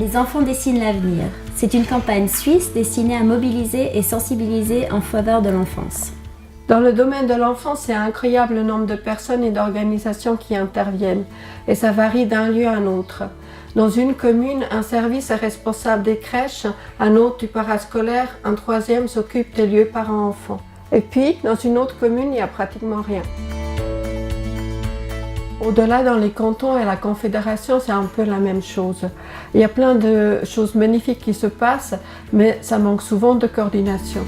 Les enfants dessinent l'avenir. C'est une campagne suisse destinée à mobiliser et sensibiliser en faveur de l'enfance. Dans le domaine de l'enfance, il y a un incroyable nombre de personnes et d'organisations qui interviennent, et ça varie d'un lieu à un autre. Dans une commune, un service est responsable des crèches, un autre du parascolaire, un troisième s'occupe des lieux parents-enfants. Et puis, dans une autre commune, il n'y a pratiquement rien. Au-delà, dans les cantons et la Confédération, c'est un peu la même chose. Il y a plein de choses magnifiques qui se passent, mais ça manque souvent de coordination.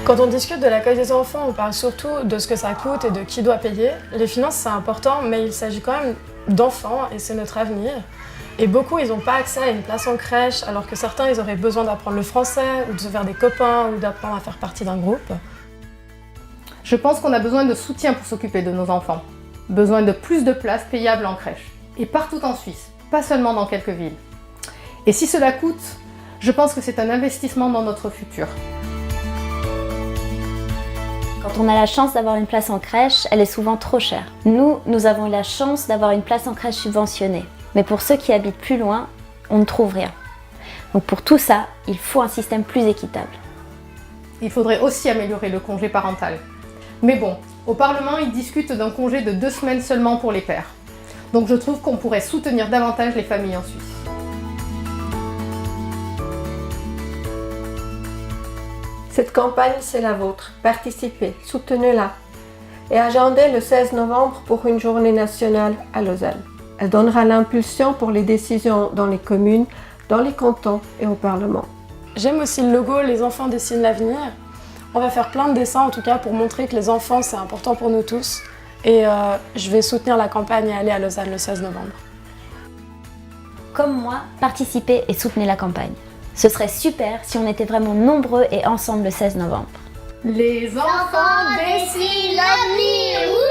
Quand on discute de l'accueil des enfants, on parle surtout de ce que ça coûte et de qui doit payer. Les finances, c'est important, mais il s'agit quand même d'enfants et c'est notre avenir. Et beaucoup, ils n'ont pas accès à une place en crèche, alors que certains, ils auraient besoin d'apprendre le français, ou de se faire des copains, ou d'apprendre à faire partie d'un groupe. Je pense qu'on a besoin de soutien pour s'occuper de nos enfants. Besoin de plus de places payables en crèche. Et partout en Suisse, pas seulement dans quelques villes. Et si cela coûte, je pense que c'est un investissement dans notre futur. Quand on a la chance d'avoir une place en crèche, elle est souvent trop chère. Nous avons eu la chance d'avoir une place en crèche subventionnée. Mais pour ceux qui habitent plus loin, on ne trouve rien. Donc pour tout ça, il faut un système plus équitable. Il faudrait aussi améliorer le congé parental. Mais bon, au Parlement, ils discutent d'un congé de 2 semaines seulement pour les pères. Donc je trouve qu'on pourrait soutenir davantage les familles en Suisse. Cette campagne, c'est la vôtre. Participez, soutenez-la. Et agendez le 16 novembre pour une journée nationale à Lausanne. Elle donnera l'impulsion pour les décisions dans les communes, dans les cantons et au Parlement. J'aime aussi le logo « Les enfants dessinent l'avenir ». On va faire plein de dessins en tout cas pour montrer que les enfants c'est important pour nous tous. Et je vais soutenir la campagne et aller à Lausanne le 16 novembre. Comme moi, participez et soutenez la campagne. Ce serait super si on était vraiment nombreux et ensemble le 16 novembre. Les enfants dessinent l'avenir!